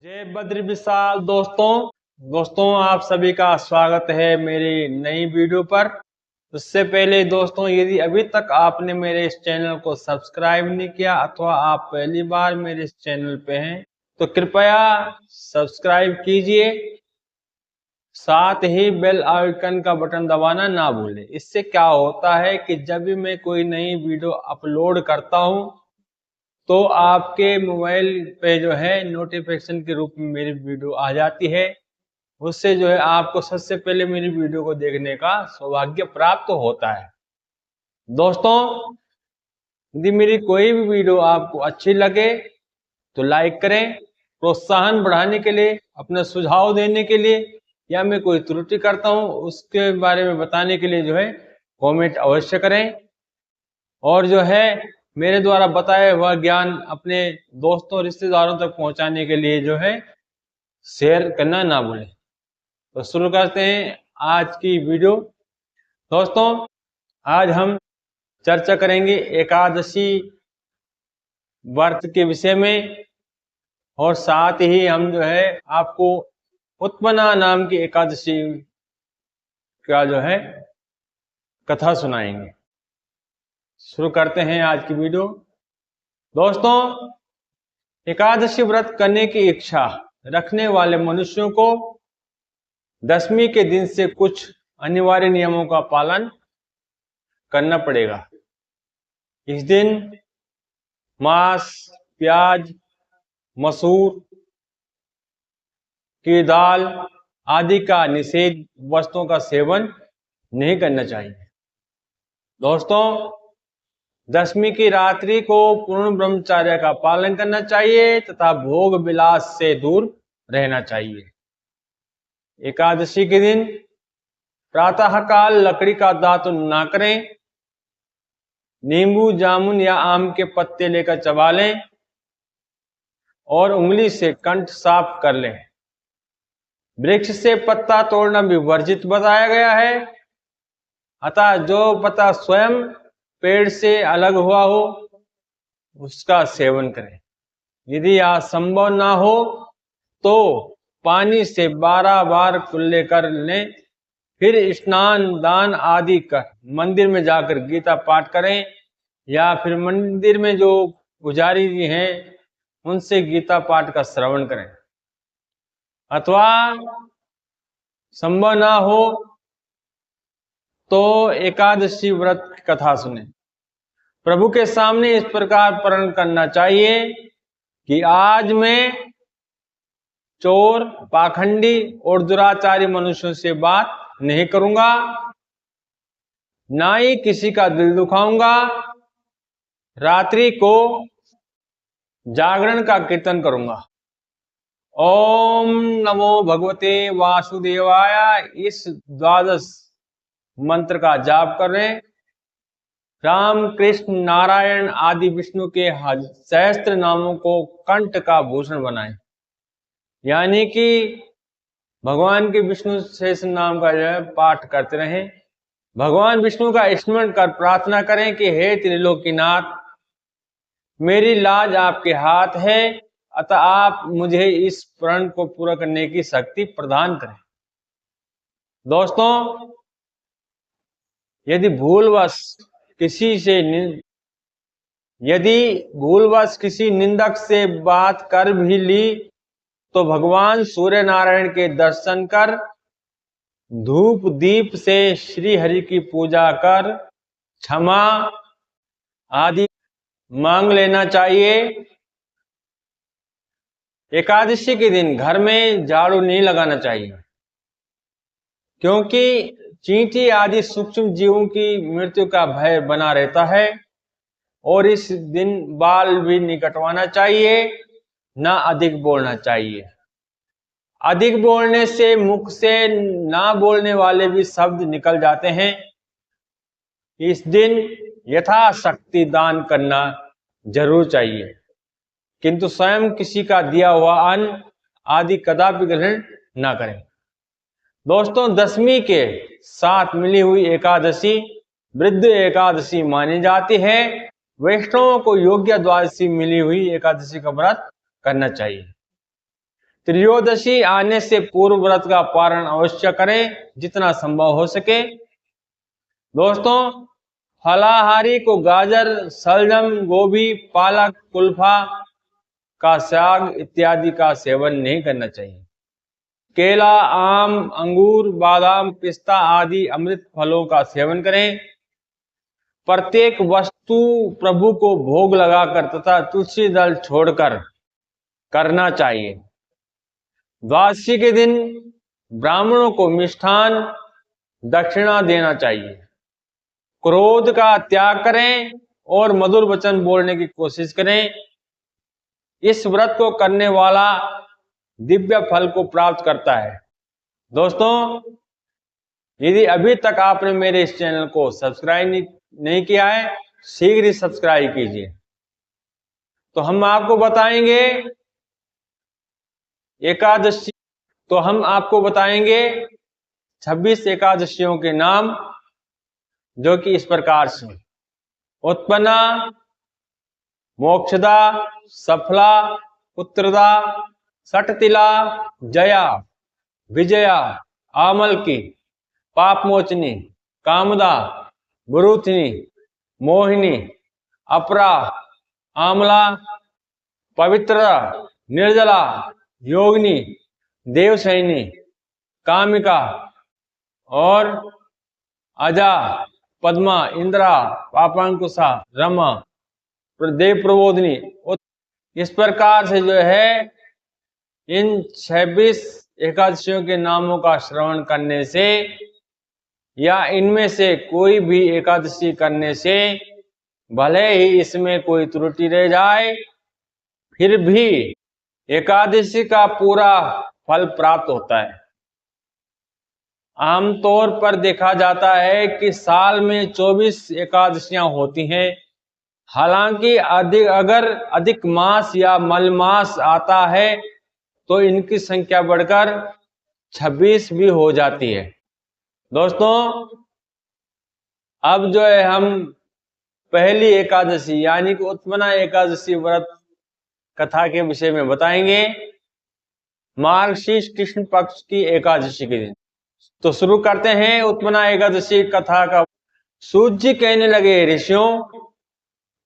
जय बद्री विशाल दोस्तों आप सभी का स्वागत है मेरी नई वीडियो पर। उससे पहले दोस्तों, यदि अभी तक आपने मेरे इस चैनल को सब्सक्राइब नहीं किया अथवा आप पहली बार मेरे इस चैनल पे हैं तो कृपया सब्सक्राइब कीजिए, साथ ही बेल आइकन का बटन दबाना ना भूलें। इससे क्या होता है कि जब भी मैं कोई नई वीडियो अपलोड करता हूं तो आपके मोबाइल पे जो है नोटिफिकेशन के रूप में मेरी वीडियो आ जाती है। उससे जो है आपको सबसे पहले मेरी वीडियो को देखने का सौभाग्य प्राप्त होता है। दोस्तों, यदि मेरी कोई भी वीडियो आपको अच्छी लगे तो लाइक करें। प्रोत्साहन बढ़ाने के लिए, अपना सुझाव देने के लिए, या मैं कोई त्रुटि करता हूं उसके बारे में बताने के लिए जो है कमेंट अवश्य करें। और जो है मेरे द्वारा बताया हुआ ज्ञान अपने दोस्तों रिश्तेदारों तक पहुंचाने के लिए जो है शेयर करना ना भूलें। तो शुरू करते हैं आज की वीडियो। दोस्तों, आज हम चर्चा करेंगे एकादशी व्रत के विषय में, और साथ ही हम जो है आपको उत्पन्ना नाम की एकादशी का जो है कथा सुनाएंगे। शुरू करते हैं आज की वीडियो। दोस्तों, एकादशी व्रत करने की इच्छा रखने वाले मनुष्यों को दशमी के दिन से कुछ अनिवार्य नियमों का पालन करना पड़ेगा। इस दिन मांस, प्याज, मसूर की दाल आदि का निषेध वस्तुओं का सेवन नहीं करना चाहिए। दोस्तों, दशमी की रात्रि को पूर्ण ब्रह्मचर्य का पालन करना चाहिए तथा भोग विलास से दूर रहना चाहिए। एकादशी के दिन प्रातःकाल लकड़ी का दातुन ना करें। नींबू, जामुन या आम के पत्ते लेकर चबा लें और उंगली से कंठ साफ कर लें। वृक्ष से पत्ता तोड़ना भी वर्जित बताया गया है, अतः जो पत्ता स्वयं पेड़ से अलग हुआ हो उसका सेवन करें। यदि यह संभव ना हो तो पानी से 12 बार कुल्ले कर लें, फिर स्नान दान आदि कर मंदिर में जाकर गीता पाठ करें, या फिर मंदिर में जो पुजारी जी हैं उनसे गीता पाठ का श्रवण करें। अथवा संभव ना हो तो एकादशी व्रत की कथा सुने। प्रभु के सामने इस प्रकार प्रण करना चाहिए कि आज मैं चोर, पाखंडी और दुराचारी मनुष्यों से बात नहीं करूंगा, ना ही किसी का दिल दुखाऊंगा। रात्रि को जागरण का कीर्तन करूंगा। ओम नमो भगवते वासुदेवाय, इस द्वादश मंत्र का जाप करें। राम, कृष्ण, नारायण आदि विष्णु के सहस्त्र नामों को कंठ का भूषण बनाएं, यानी कि भगवान के विष्णु शेष नाम का जो है पाठ करते रहें। भगवान विष्णु का स्मरण कर प्रार्थना करें कि हे त्रिलोकीनाथ, मेरी लाज आपके हाथ है, अतः आप मुझे इस प्रण को पूरा करने की शक्ति प्रदान करें। दोस्तों, यदि भूलवश किसी निंदक से बात कर भी ली तो भगवान सूर्य नारायण के दर्शन कर धूप दीप से श्री हरि की पूजा कर क्षमा आदि मांग लेना चाहिए। एकादशी के दिन घर में झाड़ू नहीं लगाना चाहिए, क्योंकि चींटी आदि सूक्ष्म जीवों की मृत्यु का भय बना रहता है। और इस दिन बाल भी नहीं कटवाना चाहिए, ना अधिक बोलना चाहिए। अधिक बोलने से मुख से ना बोलने वाले भी शब्द निकल जाते हैं। इस दिन यथाशक्ति दान करना जरूर चाहिए, किंतु स्वयं किसी का दिया हुआ अन्न आदि कदापि ग्रहण ना करें। दोस्तों, दशमी के साथ मिली हुई एकादशी वृद्ध एकादशी मानी जाती है। वैष्णवों को योग्य द्वादशी मिली हुई एकादशी का व्रत करना चाहिए। त्रयोदशी आने से पूर्व व्रत का पारण अवश्य करें जितना संभव हो सके। दोस्तों, फलाहारी को गाजर, शलजम, गोभी, पालक, कुल्फा का साग इत्यादि का सेवन नहीं करना चाहिए। केला, आम, अंगूर, बादाम, पिस्ता आदि अमृत फलों का सेवन करें। प्रत्येक वस्तु प्रभु को भोग लगाकर तथा तुलसी दल छोड़कर करना चाहिए। द्वादशी के दिन ब्राह्मणों को मिष्ठान दक्षिणा देना चाहिए। क्रोध का त्याग करें और मधुर वचन बोलने की कोशिश करें। इस व्रत को करने वाला दिव्य फल को प्राप्त करता है। दोस्तों, यदि अभी तक आपने मेरे इस चैनल को सब्सक्राइब नहीं किया है, शीघ्र ही सब्सक्राइब कीजिए। तो हम आपको बताएंगे एकादशी, तो हम आपको बताएंगे 26 एकादशियों के नाम, जो कि इस प्रकार से: उत्पन्ना, मोक्षदा, सफला, पुत्रदा, सटतिला, जया, विजया, आमलकी, पापमोचनी, कामदा, बुरुथनी, मोहिनी, अपरा, आमला, पवित्रा, निर्जला, योगिनी, देवसैनी, कामिका और अजा, पद्मा, इंद्रा, पापांकुशा, रमा, देव प्रबोधिनी। इस प्रकार से जो है इन 26 एकादशियों के नामों का श्रवण करने से या इनमें से कोई भी एकादशी करने से, भले ही इसमें कोई त्रुटि रह जाए, फिर भी एकादशी का पूरा फल प्राप्त होता है। आमतौर पर देखा जाता है कि साल में 24 एकादशियां होती हैं। हालांकि अगर अधिक मास या मलमास आता है तो इनकी संख्या बढ़कर 26 भी हो जाती है। दोस्तों, अब जो है हम पहली एकादशी यानी कि उत्पन्ना एकादशी व्रत कथा के विषय में बताएंगे। मार्गशीर्ष कृष्ण पक्ष की एकादशी के दिन। तो शुरू करते हैं उत्पन्ना एकादशी कथा का। सूत जी कहने लगे, ऋषियों,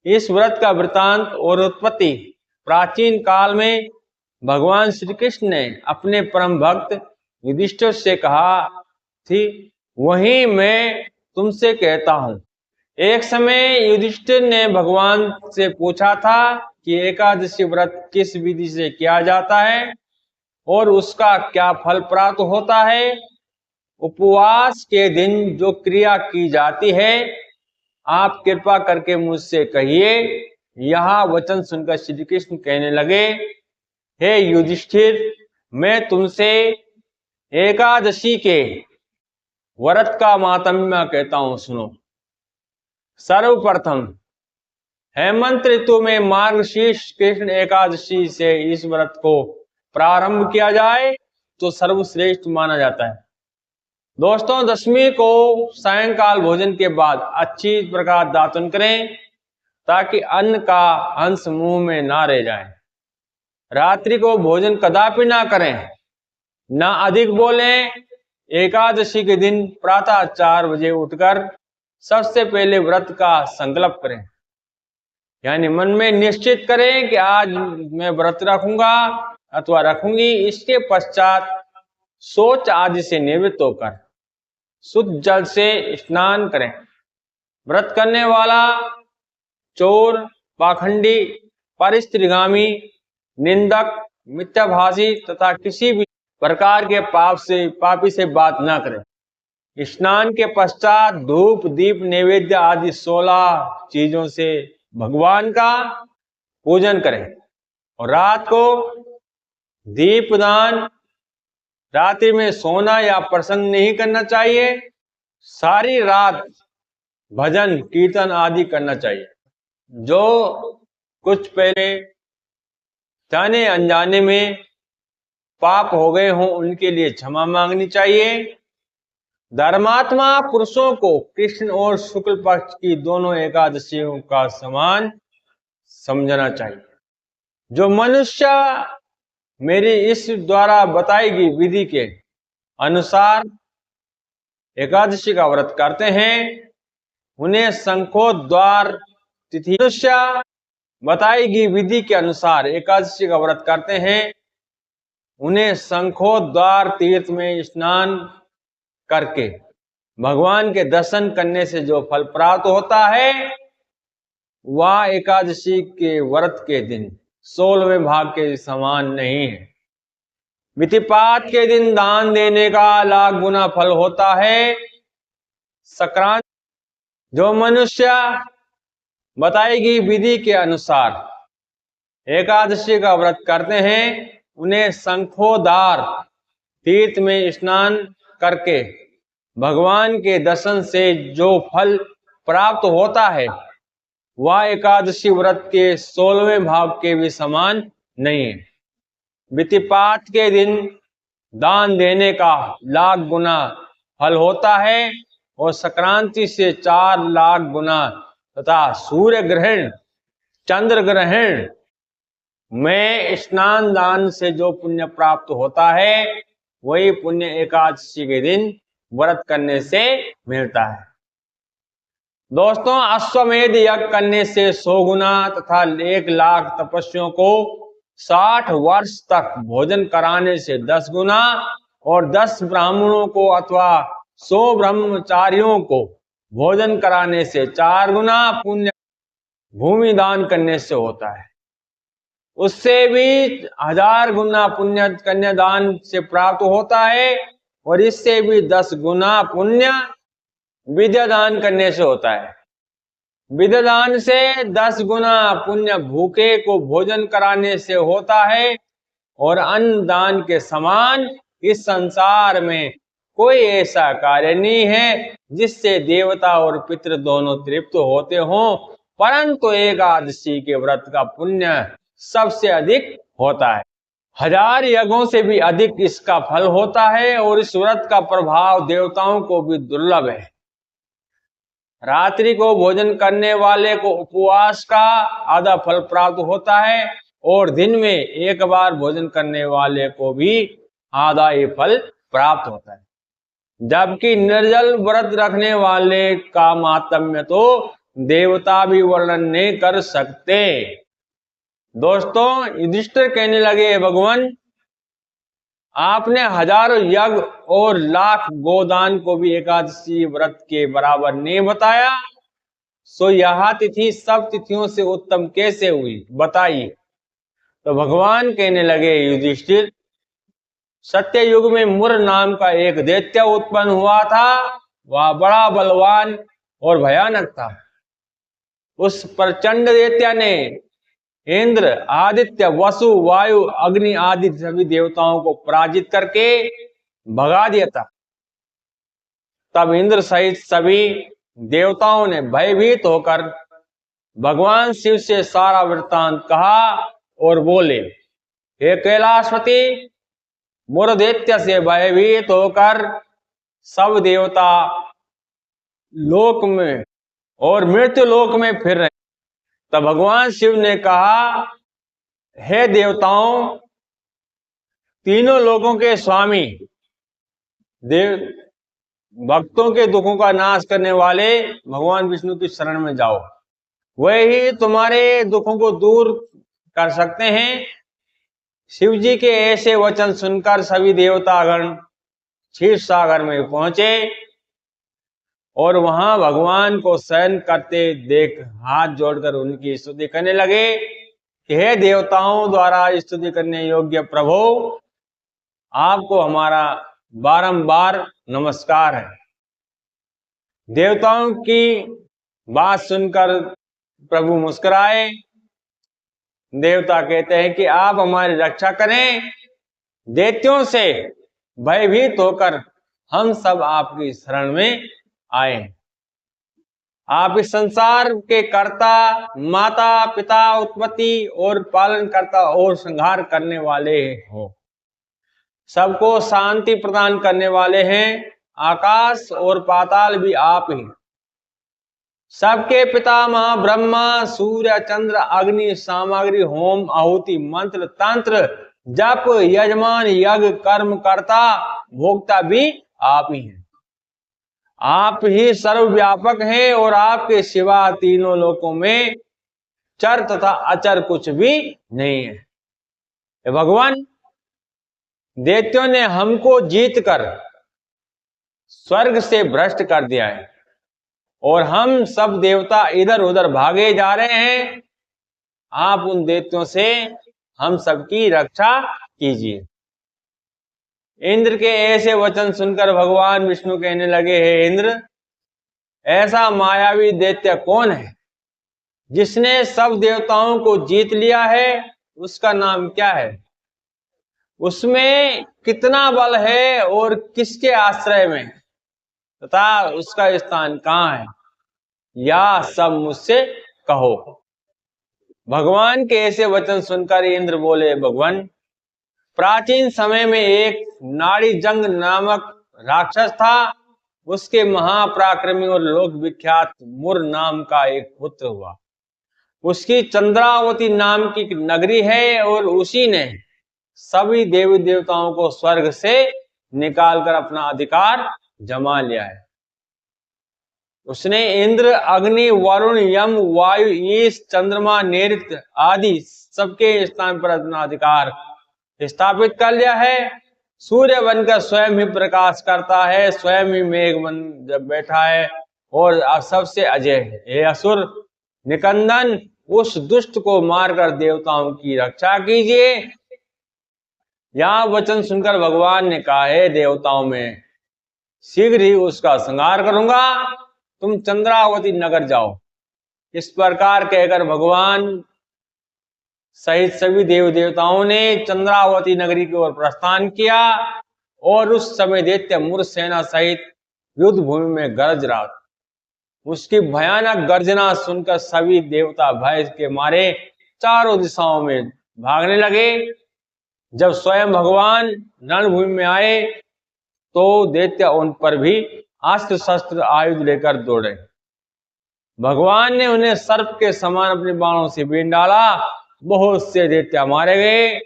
इस व्रत का वृतांत और उत्पत्ति प्राचीन काल में भगवान श्री कृष्ण ने अपने परम भक्त युधिष्ठिर से कहा थी, वहीं मैं तुमसे कहता हूँ। एक समय युधिष्ठिर ने भगवान से पूछा था कि एकादशी व्रत किस विधि से किया जाता है और उसका क्या फल प्राप्त होता है। उपवास के दिन जो क्रिया की जाती है, आप कृपा करके मुझसे कहिए। यह वचन सुनकर श्री कृष्ण कहने लगे, हे युधिष्ठिर, मैं तुमसे एकादशी के व्रत का माहात्म्य कहता हूं, सुनो। सर्वप्रथम हेमंत ऋतु में मार्गशीर्ष कृष्ण एकादशी से इस व्रत को प्रारंभ किया जाए तो सर्वश्रेष्ठ माना जाता है। दोस्तों, दशमी को सायंकाल भोजन के बाद अच्छी प्रकार दातुन करें ताकि अन्न का अंश मुंह में ना रह जाए। रात्रि को भोजन कदापि ना करें, ना अधिक बोलें। एकादशी के दिन प्रातः 4 बजे उठकर सबसे पहले व्रत का संकल्प करें, यानी मन में निश्चित करें कि आज मैं व्रत रखूंगा अथवा रखूंगी। इसके पश्चात शौच आदि से निवृत्त होकर शुद्ध जल से स्नान करें। व्रत करने वाला चोर, पाखंडी, परिस्त्रीगामी, निंदक, मिथ्याभाषी तथा किसी भी प्रकार के पापी से बात न करें। स्नान के पश्चात धूप, दीप, नैवेद्य आदि 16 चीजों से भगवान का पूजन करें और रात को दीपदान। रात्रि में सोना या प्रसंग नहीं करना चाहिए। सारी रात भजन, कीर्तन आदि करना चाहिए। जो कुछ पहले जाने अनजाने में पाप हो गए हों, उनके लिए क्षमा मांगनी चाहिए। धर्मात्मा पुरुषों को कृष्ण और शुक्ल पक्ष की दोनों एकादशियों का समान समझना चाहिए। जो मनुष्य मेरी इस द्वारा बताई गई विधि के अनुसार एकादशी का व्रत करते हैं, उन्हें शंखोद्वार तिथि मनुष्य बताई गई विधि के अनुसार एकादशी का व्रत करते हैं, उन्हें शंखोद्वार तीर्थ में स्नान करके भगवान के दर्शन करने से जो फल प्राप्त होता है वह एकादशी के व्रत के दिन 16वें भाग के समान नहीं है। विधिपात के दिन दान देने का लाख गुना फल होता है। संक्रांति जो मनुष्य बताएगी विधि के अनुसार एकादशी का व्रत करते हैं, उन्हें शंखोद्वार तीर्थ में स्नान करके भगवान के दर्शन से जो फल प्राप्त होता है वह एकादशी व्रत के 16वें भाग के भी समान नहीं है। विधिपात के दिन दान देने का लाख गुना फल होता है और संक्रांति से 4 लाख गुना तथा सूर्य ग्रहण चंद्र ग्रहण में स्नान दान से जो पुण्य प्राप्त होता है वही पुण्य एकादशी के दिन व्रत करने से मिलता है। दोस्तों, अश्वमेध यज्ञ करने से 100 गुना तथा 1 लाख तपस्वियों को 60 वर्ष तक भोजन कराने से 10 गुना और 10 ब्राह्मणों को अथवा 100 ब्रह्मचारियों को भोजन कराने से 4 गुना पुण्य भूमि दान करने से होता है। उससे भी 1000 गुना पुण्य कन्यादान से प्राप्त होता है और इससे भी 10 गुना पुण्य विद्या दान करने से होता है। विद्या दान से 10 गुना पुण्य भूखे को भोजन कराने से होता है और अन्न दान के समान इस संसार में कोई ऐसा कार्य नहीं है जिससे देवता और पितृ दोनों तृप्त होते हों, परंतु एकादशी के व्रत का पुण्य सबसे अधिक होता है। 1000 यज्ञों से भी अधिक इसका फल होता है और इस व्रत का प्रभाव देवताओं को भी दुर्लभ है। रात्रि को भोजन करने वाले को उपवास का आधा फल प्राप्त होता है और दिन में एक बार भोजन करने वाले को भी आधा ही फल प्राप्त होता है, जबकि निर्जल व्रत रखने वाले का माहात्म्य तो देवता भी वर्णन नहीं कर सकते। दोस्तों, युधिष्ठिर कहने लगे, भगवान आपने हजारों यज्ञ और लाख गोदान को भी एकादशी व्रत के बराबर नहीं बताया, सो यह तिथि सब तिथियों से उत्तम कैसे हुई, बताइए। तो भगवान कहने लगे, युधिष्ठिर सत्य युग में मुर नाम का एक दैत्य उत्पन्न हुआ था। वह बड़ा बलवान और भयानक था। उस प्रचंड दैत्य ने इंद्र, आदित्य, वसु, वायु, अग्नि आदि सभी देवताओं को पराजित करके भगा दिया था। तब इंद्र सहित सभी देवताओं ने भयभीत होकर भगवान शिव से सारा वृत्तांत कहा और बोले, हे कैलाशपति, मुर दैत्य से भयभीत होकर सब देवता लोक में और मृत्यु लोक में फिर रहे। तब भगवान शिव ने कहा, हे देवताओं, तीनों लोगों के स्वामी, देव भक्तों के दुखों का नाश करने वाले भगवान विष्णु की शरण में जाओ, वही तुम्हारे दुखों को दूर कर सकते हैं। शिव जी के ऐसे वचन सुनकर सभी देवतागण क्षीर सागर में पहुंचे और वहां भगवान को शयन करते देख हाथ जोड़कर उनकी स्तुति करने लगे कि हे देवताओं द्वारा स्तुति करने योग्य प्रभु, आपको हमारा बारंबार नमस्कार है। देवताओं की बात सुनकर प्रभु मुस्कुराए। देवता कहते हैं कि आप हमारी रक्षा करें, दैत्यों से भयभीत होकर हम सब आपकी शरण में आए। आप इस संसार के कर्ता, माता पिता, उत्पत्ति और पालन करता और संहार करने वाले हो, सबको शांति प्रदान करने वाले हैं। आकाश और पाताल भी आप ही, सबके पितामह ब्रह्मा, सूर्य, चंद्र, अग्नि, सामग्री, होम, आहुति, मंत्र, तंत्र, जप यजमान यज्ञ कर्म करता भोक्ता भी आप ही हैं। आप ही सर्वव्यापक हैं और आपके सिवा तीनों लोकों में चर तथा अचर कुछ भी नहीं है। भगवान, दैत्यों ने हमको जीतकर स्वर्ग से भ्रष्ट कर दिया है और हम सब देवता इधर उधर भागे जा रहे हैं। आप उन दैत्यों से हम सबकी रक्षा कीजिए। इंद्र के ऐसे वचन सुनकर भगवान विष्णु कहने लगे, हे इंद्र, ऐसा मायावी दैत्य कौन है जिसने सब देवताओं को जीत लिया है? उसका नाम क्या है? उसमें कितना बल है और किसके आश्रय में तथा उसका स्थान कहाँ है? या सब मुझसे कहो। भगवान के ऐसे वचन सुनकर इंद्र बोले, भगवान, प्राचीन समय में एक नाड़ीजंग नामक राक्षस था। उसके महापराक्रमी और लोक विख्यात मुर नाम का एक पुत्र हुआ। उसकी चंद्रावती नाम की नगरी है और उसी ने सभी देवी देवताओं को स्वर्ग से निकालकर अपना अधिकार जमा लिया है। उसने इंद्र, अग्नि, वरुण, यम, वायु, ईश, चंद्रमा, नैऋत्य आदि सबके स्थान पर अपना अधिकार स्थापित कर लिया है। सूर्य बनकर स्वयं ही प्रकाश करता है, स्वयं ही मेघ बन जब बैठा है और सबसे अजय है। हे असुर निकंदन, उस दुष्ट को मारकर देवताओं की रक्षा कीजिए। यह वचन सुनकर भगवान ने कहा, हे देवताओं में शीघ्र ही उसका संहार करूंगा, तुम चंद्रावती नगर जाओ। इस प्रकार कहकर भगवान सहित सभी देव देवताओं ने चंद्रावती नगरी की ओर प्रस्थान किया और उस समय दैत्य मुर सेना सहित युद्ध भूमि में गरज रहा था। उसकी भयानक गर्जना सुनकर सभी देवता भय के मारे चारों दिशाओं में भागने लगे। जब स्वयं भगवान रणभूमि में आए तो दैत्य उन पर भी अस्त्र शस्त्र आयुध लेकर दौड़े। भगवान ने उन्हें सर्प के समान अपने बाणों से बीन डाला। बहुत से दैत्य मारे गए,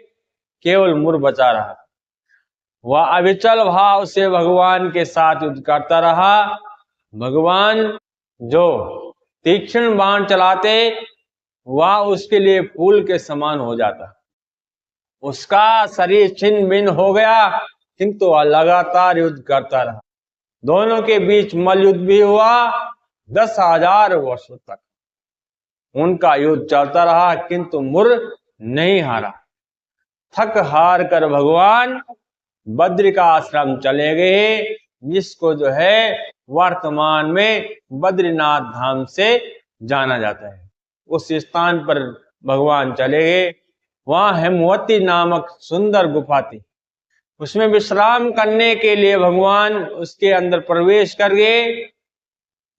केवल मुर बचा रहा। वह अविचल भाव से भगवान के साथ युद्ध करता रहा। भगवान जो तीक्ष्ण बाण चलाते वह उसके लिए फूल के समान हो जाता। उसका शरीर छिन्न भिन्न हो गया, किंतु वह लगातार युद्ध करता रहा। दोनों के बीच मल्लयुद्ध भी हुआ। 10,000 वर्षों तक उनका युद्ध चलता रहा, किंतु मुर नहीं हारा। थक हार कर भगवान बद्री का आश्रम चले गए, जिसको जो है वर्तमान में बद्रीनाथ धाम से जाना जाता है। उस स्थान पर भगवान चले गए। वहां हेमवती नामक सुंदर गुफा थी। उसमें विश्राम करने के लिए भगवान उसके अंदर प्रवेश कर गए।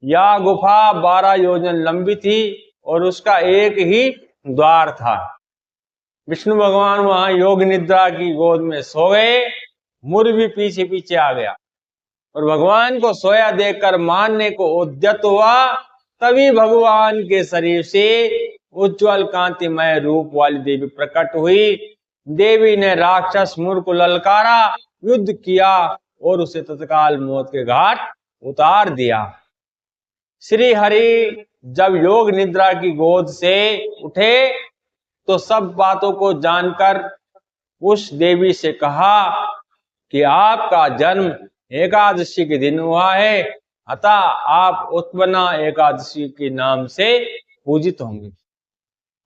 यह गुफा 12 योजन लंबी थी और उसका एक ही द्वार था। विष्णु भगवान वहां योग निद्रा की गोद में सो गए। मुर भी पीछे पीछे आ गया और भगवान को सोया देखकर मारने को उद्यत हुआ। तभी भगवान के शरीर से उज्जवल कांतिमय रूप वाली देवी प्रकट हुई। देवी ने राक्षस मुर को ललकारा, युद्ध किया और उसे तत्काल मौत के घाट उतार दिया। श्री हरि जब योग निद्रा की गोद से उठे तो सब बातों को जानकर उस देवी से कहा कि आपका जन्म एकादशी के दिन हुआ है, अतः आप उत्पन्ना एकादशी के नाम से पूजित होंगे।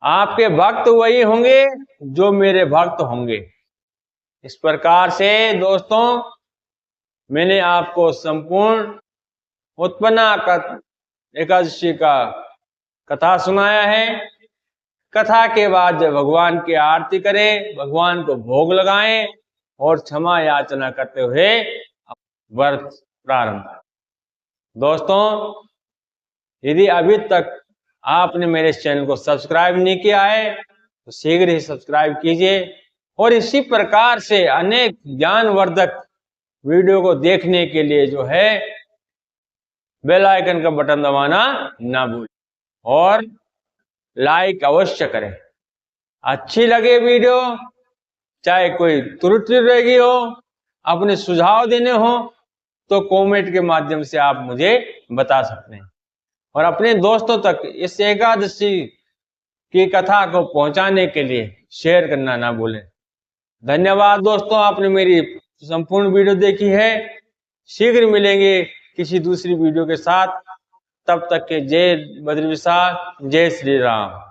आपके भक्त वही होंगे जो मेरे भक्त होंगे। इस प्रकार से दोस्तों मैंने आपको संपूर्ण उत्पन्ना एकादशी का कथा सुनाया है। कथा के बाद जब भगवान की आरती करें, भगवान को भोग लगाएं और क्षमा याचना करते हुए व्रत प्रारंभ करें। दोस्तों, यदि अभी तक आपने मेरे इस चैनल को सब्सक्राइब नहीं किया है तो शीघ्र ही सब्सक्राइब कीजिए और इसी प्रकार से अनेक ज्ञानवर्धक वीडियो को देखने के लिए जो है बेल आइकन का बटन दबाना ना भूलें और लाइक अवश्य करें। अच्छी लगे वीडियो चाहे कोई त्रुटि रह गई हो, अपने सुझाव देने हो तो कमेंट के माध्यम से आप मुझे बता सकते हैं। और अपने दोस्तों तक इस एकादशी की कथा को पहुंचाने के लिए शेयर करना ना भूलें। धन्यवाद दोस्तों, आपने मेरी संपूर्ण वीडियो देखी है। शीघ्र मिलेंगे किसी दूसरी वीडियो के साथ। तब तक के जय बद्री विशाल, जय श्री राम।